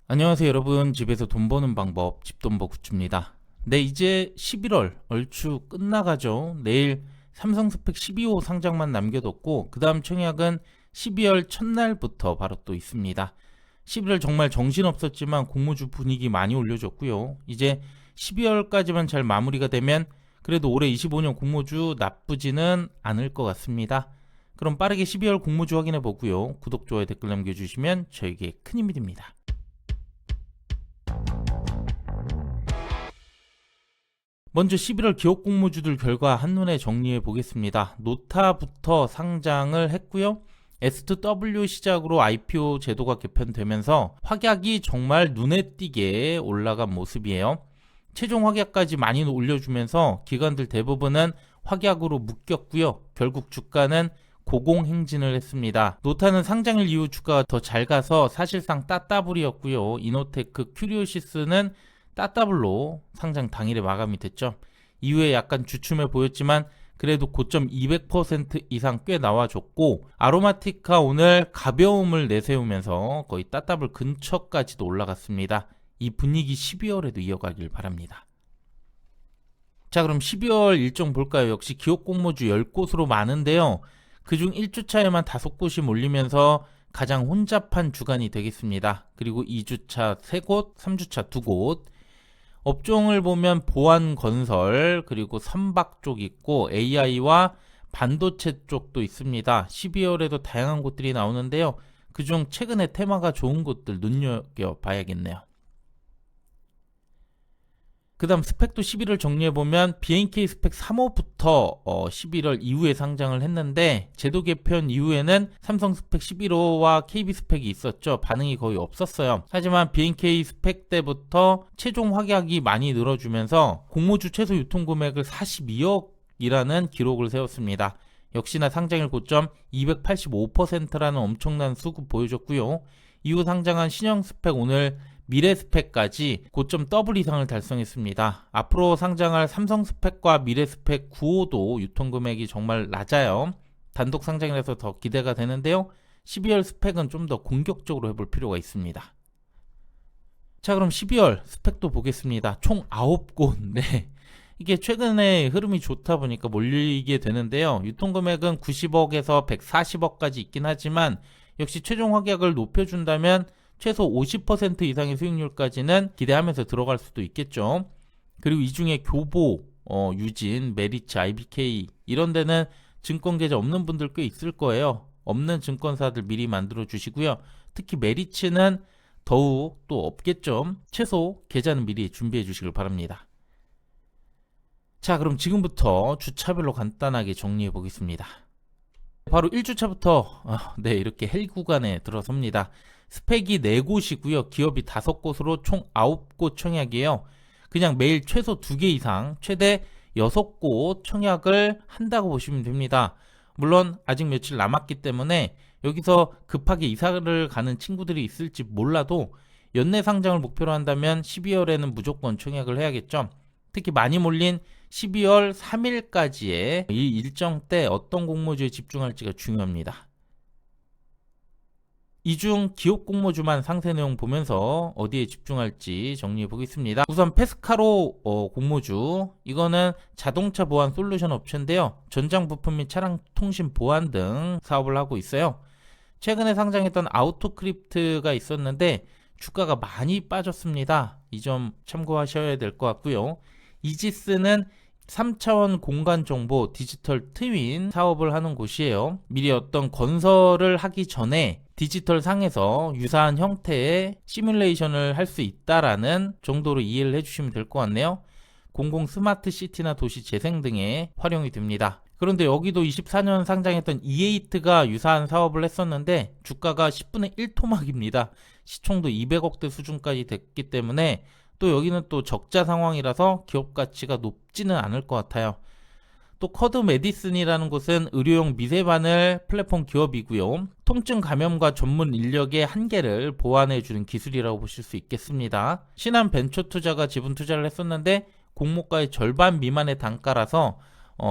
안녕하세요 여러분. 집에서 돈 버는 방법 집돈버 굿즈입니다. 네, 이제 11월 얼추 끝나가죠. 내일 삼성 스펙 12호 상장만 남겨뒀고 그 다음 청약은 12월 첫날부터 바로 또 있습니다. 11월 정말 정신없었지만 공모주 분위기 많이 올려줬고요. 이제 12월까지만 잘 마무리가 되면 그래도 올해 25년 공모주 나쁘지는 않을 것 같습니다. 그럼 빠르게 12월 공모주 확인해 보고요. 구독, 좋아요, 댓글 남겨주시면 저에게 큰 힘이 됩니다. 먼저 11월 기업 공모주들 결과 한눈에 정리해 보겠습니다. 노타부터 상장을 했고요. S2W 시작으로 IPO 제도가 개편되면서 확약이 정말 눈에 띄게 올라간 모습이에요. 최종 확약까지 많이 올려주면서 기관들 대부분은 확약으로 묶였고요. 결국 주가는 고공행진을 했습니다. 노타는 상장일 이후 주가가 더 잘 가서 사실상 따따블이었고요. 이노테크, 큐리오시스는 따따블로 상장 당일에 마감이 됐죠. 이후에 약간 주춤해 보였지만 그래도 고점 200% 이상 꽤 나와줬고, 아로마티카 오늘 가벼움을 내세우면서 거의 따따블 근처까지도 올라갔습니다. 이 분위기 12월에도 이어가길 바랍니다. 자, 그럼 12월 일정 볼까요? 역시 기업 공모주 10곳으로 많은데요. 그중 1주차에만 5곳이 몰리면서 가장 혼잡한 주간이 되겠습니다. 그리고 2주차 3곳, 3주차 2곳. 업종을 보면 보안 건설, 그리고 선박 쪽 있고 AI와 반도체 쪽도 있습니다. 12월에도 다양한 곳들이 나오는데요. 그중 최근에 테마가 좋은 곳들 눈여겨봐야겠네요. 그 다음 스펙도 11월 정리해보면 BNK 스펙 3호부터 11월 이후에 상장을 했는데, 제도 개편 이후에는 삼성 스펙 11호와 KB 스펙이 있었죠. 반응이 거의 없었어요. 하지만 BNK 스펙 때부터 최종 확약이 많이 늘어주면서 공모주 최소 유통금액을 42억이라는 기록을 세웠습니다. 역시나 상장일 고점 285%라는 엄청난 수급 보여줬고요. 이후 상장한 신형 스펙 오늘 미래 스펙까지 고점 더블 이상을 달성했습니다. 앞으로 상장할 삼성 스펙과 미래 스펙 9호도 유통금액이 정말 낮아요. 단독 상장이라서 더 기대가 되는데요. 12월 스펙은 좀 더 공격적으로 해볼 필요가 있습니다. 자, 그럼 12월 스펙도 보겠습니다. 총 9곳. 네. 이게 최근에 흐름이 좋다 보니까 몰리게 되는데요. 유통금액은 90억에서 140억까지 있긴 하지만 역시 최종 확약을 높여준다면 최소 50% 이상의 수익률까지는 기대하면서 들어갈 수도 있겠죠. 그리고 이 중에 교보, 유진, 메리츠, IBK 이런 데는 증권 계좌 없는 분들 꽤 있을 거예요. 없는 증권사들 미리 만들어 주시고요. 특히 메리츠는 더욱 또 없겠죠. 최소 계좌는 미리 준비해 주시길 바랍니다. 자, 그럼 지금부터 주차별로 간단하게 정리해 보겠습니다. 바로 1주차부터 이렇게 헬 구간에 들어섭니다. 스펙이 4곳이고요. 기업이 5곳으로 총 9곳 청약이에요. 그냥 매일 최소 2개 이상 최대 6곳 청약을 한다고 보시면 됩니다. 물론 아직 며칠 남았기 때문에 여기서 급하게 이사를 가는 친구들이 있을지 몰라도 연내 상장을 목표로 한다면 12월에는 무조건 청약을 해야겠죠. 특히 많이 몰린 12월 3일까지의 이 일정 때 어떤 공모주에 집중할지가 중요합니다. 이 중 기업 공모주만 상세 내용 보면서 어디에 집중할지 정리해 보겠습니다. 우선 페스카로 공모주, 이거는 자동차 보안 솔루션 업체인데요. 전장 부품 및 차량 통신 보안 등 사업을 하고 있어요. 최근에 상장했던 아우토크립트가 있었는데 주가가 많이 빠졌습니다. 이 점 참고하셔야 될 것 같고요. 이지스는 3차원 공간 정보 디지털 트윈 사업을 하는 곳이에요. 미리 어떤 건설을 하기 전에 디지털 상에서 유사한 형태의 시뮬레이션을 할 수 있다라는 정도로 이해를 해주시면 될 것 같네요. 공공 스마트 시티나 도시 재생 등에 활용이 됩니다. 그런데 여기도 24년 상장했던 E8가 유사한 사업을 했었는데 주가가 10분의 1 토막입니다. 시총도 200억대 수준까지 됐기 때문에 또 여기는 또 적자 상황이라서 기업 가치가 높지는 않을 것 같아요. 또 커드 메디슨이라는 곳은 의료용 미세바늘 플랫폼 기업이고요. 통증 감염과 전문 인력의 한계를 보완해주는 기술이라고 보실 수 있겠습니다. 신한 벤처 투자가 지분 투자를 했었는데 공모가의 절반 미만의 단가라서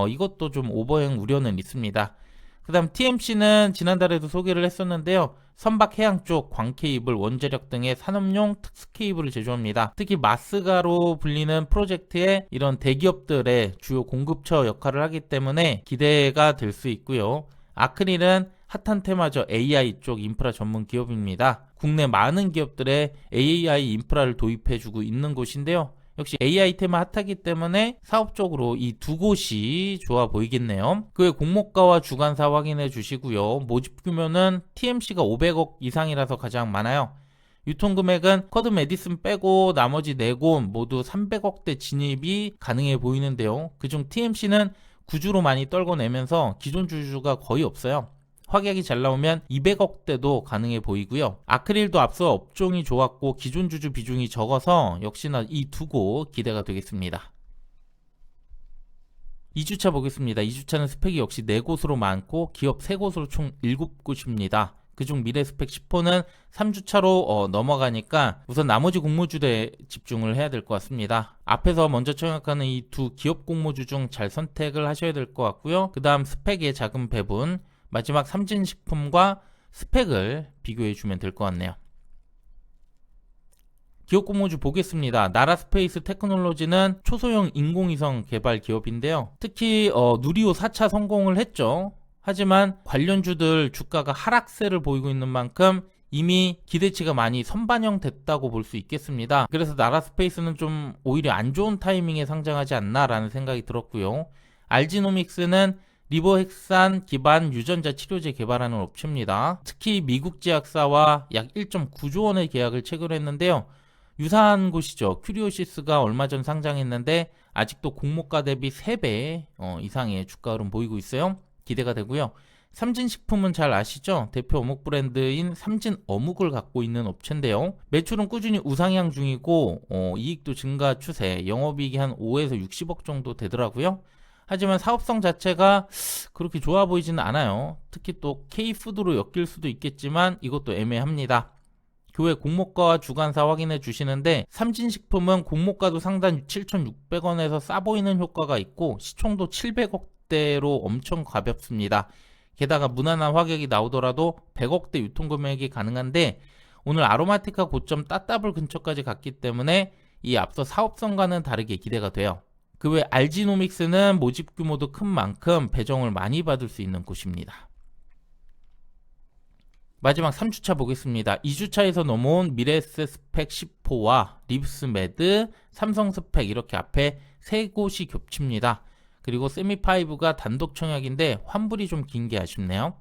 이것도 좀 오버행 우려는 있습니다. 그 다음 TMC는 지난달에도 소개를 했었는데요. 선박 해양 쪽 광케이블, 원자력 등의 산업용 특수 케이블을 제조합니다. 특히 마스가로 불리는 프로젝트에 이런 대기업들의 주요 공급처 역할을 하기 때문에 기대가 될 수 있고요. 아크릴은 핫한 테마죠. AI 쪽 인프라 전문 기업입니다. 국내 많은 기업들의 AI 인프라를 도입해주고 있는 곳인데요. 역시 AI 테마 핫하기 때문에 사업적으로 이 두 곳이 좋아 보이겠네요. 그의 공모가와 주간사 확인해 주시고요. 모집 규모는 TMC가 500억 이상이라서 가장 많아요. 유통금액은 쿼드 메디슨 빼고 나머지 4곳 모두 300억대 진입이 가능해 보이는데요. 그중 TMC는 구주로 많이 떨궈내면서 기존 주주가 거의 없어요. 확약이 잘 나오면 200억대도 가능해 보이고요. 아크릴도 앞서 업종이 좋았고 기존 주주 비중이 적어서 역시나 이 두 곳 기대가 되겠습니다. 2주차 보겠습니다. 2주차는 스펙이 역시 4곳으로 많고 기업 3곳으로 총 7곳입니다. 그중 미래스펙 10호는 3주차로 넘어가니까 우선 나머지 공모주에 집중을 해야 될 것 같습니다. 앞에서 먼저 청약하는 이 두 기업 공모주 중 잘 선택을 하셔야 될 것 같고요. 그 다음 스펙의 작은 배분, 마지막 삼진식품과 스펙을 비교해주면 될 것 같네요. 기업 공모주 보겠습니다. 나라스페이스 테크놀로지는 초소형 인공위성 개발 기업인데요. 특히 누리호 4차 성공을 했죠. 하지만 관련주들 주가가 하락세를 보이고 있는 만큼 이미 기대치가 많이 선반영됐다고 볼 수 있겠습니다. 그래서 나라스페이스는 좀 오히려 안 좋은 타이밍에 상장하지 않나라는 생각이 들었고요. 알지노믹스는 리보핵산 기반 유전자 치료제 개발하는 업체입니다. 특히 미국 제약사와 약 1.9조 원의 계약을 체결했는데요. 유사한 곳이죠. 큐리오시스가 얼마 전 상장했는데 아직도 공모가 대비 3배 이상의 주가 흐름 보이고 있어요. 기대가 되고요. 삼진식품은 잘 아시죠? 대표 어묵 브랜드인 삼진 어묵을 갖고 있는 업체인데요. 매출은 꾸준히 우상향 중이고 이익도 증가 추세, 영업이익이 한 5에서 60억 정도 되더라고요. 하지만 사업성 자체가 그렇게 좋아 보이지는 않아요. 특히 또 K푸드로 엮일 수도 있겠지만 이것도 애매합니다. 교회 공모가와 주간사 확인해 주시는데 삼진식품은 공모가도 상단 7,600원에서 싸 보이는 효과가 있고 시총도 700억대로 엄청 가볍습니다. 게다가 무난한 확약이 나오더라도 100억대 유통금액이 가능한데 오늘 아로마티카 고점 따따블 근처까지 갔기 때문에 이 앞서 사업성과는 다르게 기대가 돼요. 그 외 알지노믹스는 모집 규모도 큰 만큼 배정을 많이 받을 수 있는 곳입니다. 마지막 3주차 보겠습니다. 2주차에서 넘어온 미래스펙 10호와 립스메드, 삼성스펙 이렇게 앞에 3곳이 겹칩니다. 그리고 세미파이브가 단독 청약인데 환불이 좀 긴 게 아쉽네요.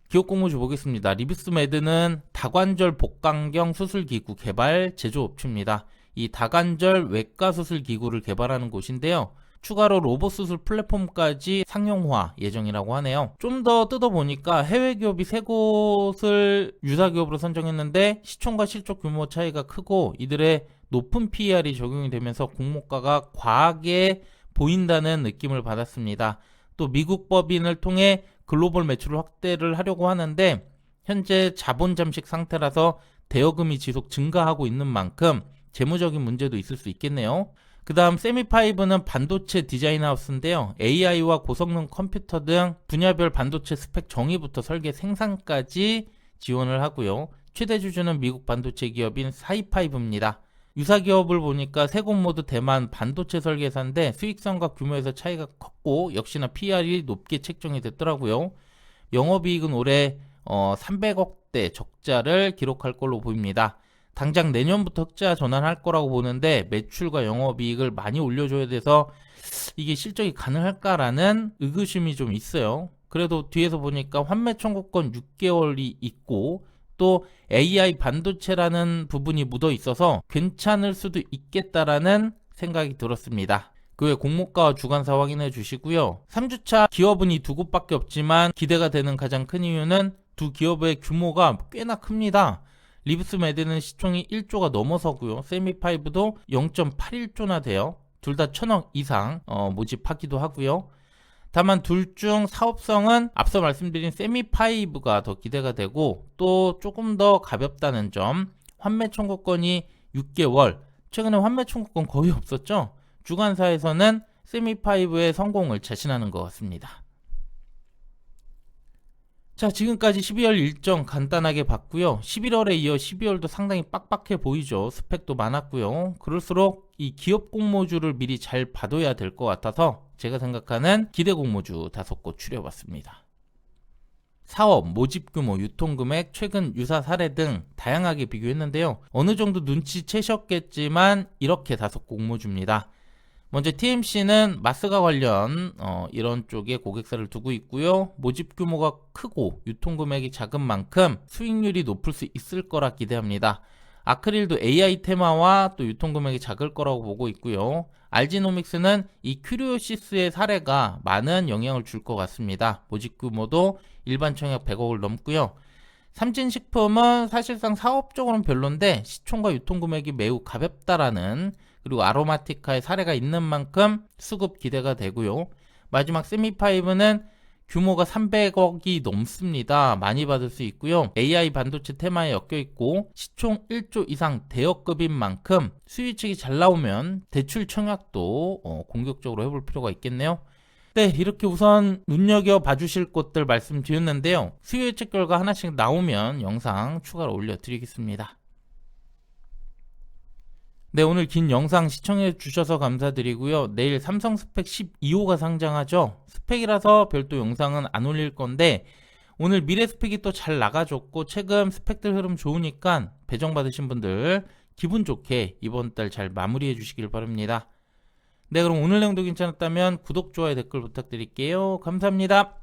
기업 공모주 보겠습니다. 립스메드는 다관절 복강경 수술기구 개발 제조업체입니다. 이 다관절 외과 수술 기구를 개발하는 곳인데요. 추가로 로봇 수술 플랫폼까지 상용화 예정이라고 하네요. 좀 더 뜯어보니까 해외 기업이 3곳을 유사 기업으로 선정했는데 시총과 실적 규모 차이가 크고 이들의 높은 PER이 적용이 되면서 공모가가 과하게 보인다는 느낌을 받았습니다. 또 미국 법인을 통해 글로벌 매출을 확대를 하려고 하는데 현재 자본 잠식 상태라서 대여금이 지속 증가하고 있는 만큼 재무적인 문제도 있을 수 있겠네요. 그 다음 세미파이브는 반도체 디자인 하우스인데요. AI와 고성능 컴퓨터 등 분야별 반도체 스펙 정의부터 설계 생산까지 지원을 하고요. 최대 주주는 미국 반도체 기업인 사이파이브입니다. 유사 기업을 보니까 세 곳 모두 대만 반도체 설계사인데 수익성과 규모에서 차이가 컸고 역시나 PR이 높게 책정이 됐더라고요. 영업이익은 올해 300억대 적자를 기록할 걸로 보입니다. 당장 내년부터 흑자 전환할 거라고 보는데 매출과 영업이익을 많이 올려줘야 돼서 이게 실적이 가능할까라는 의구심이 좀 있어요. 그래도 뒤에서 보니까 환매 청구권 6개월이 있고 또 AI 반도체라는 부분이 묻어 있어서 괜찮을 수도 있겠다라는 생각이 들었습니다. 그 외 공모가와 주간사 확인해 주시고요. 3주차 기업은 이 두 곳밖에 없지만 기대가 되는 가장 큰 이유는 두 기업의 규모가 꽤나 큽니다. 립스메드는 시총이 1조가 넘어서고요. 세미파이브도 0.81조나 돼요. 둘 다 1,000억 이상 모집하기도 하고요. 다만 둘 중 사업성은 앞서 말씀드린 세미파이브가 더 기대가 되고 또 조금 더 가볍다는 점. 환매 청구권이 6개월. 최근에 환매 청구권 거의 없었죠. 주간사에서는 세미파이브의 성공을 자신하는 것 같습니다. 자, 지금까지 12월 일정 간단하게 봤고요. 11월에 이어 12월도 상당히 빡빡해 보이죠. 스펙도 많았고요. 그럴수록 이 기업 공모주를 미리 잘 봐둬야 될 것 같아서 제가 생각하는 기대 공모주 5곳 추려봤습니다. 사업, 모집 규모, 유통 금액, 최근 유사 사례 등 다양하게 비교했는데요. 어느 정도 눈치채셨겠지만 이렇게 5곳 공모주입니다. 먼저 TMC는 마스가 관련 이런 쪽에 고객사를 두고 있고요. 모집 규모가 크고 유통금액이 작은 만큼 수익률이 높을 수 있을 거라 기대합니다. 아크릴도 AI 테마와 또 유통금액이 작을 거라고 보고 있고요. 알지노믹스는 이 큐리오시스의 사례가 많은 영향을 줄 것 같습니다. 모집 규모도 일반 청약 100억을 넘고요. 삼진식품은 사실상 사업적으로는 별론데 시총과 유통금액이 매우 가볍다라는, 그리고 아로마티카의 사례가 있는 만큼 수급 기대가 되고요. 마지막 세미파이브는 규모가 300억이 넘습니다. 많이 받을 수 있고요. AI 반도체 테마에 엮여 있고 시총 1조 이상 대여급인 만큼 수익측이 잘 나오면 대출 청약도 공격적으로 해볼 필요가 있겠네요. 네, 이렇게 우선 눈여겨봐 주실 것들 말씀드렸는데요. 수요 예측 결과 하나씩 나오면 영상 추가로 올려드리겠습니다. 네, 오늘 긴 영상 시청해 주셔서 감사드리고요. 내일 삼성 스펙 12호가 상장하죠. 스펙이라서 별도 영상은 안 올릴 건데 오늘 미래 스펙이 또 잘 나가줬고 최근 스펙들 흐름 좋으니까 배정 받으신 분들 기분 좋게 이번 달 잘 마무리해 주시길 바랍니다. 네, 그럼 오늘 내용도 괜찮았다면 구독, 좋아요, 댓글 부탁드릴게요. 감사합니다.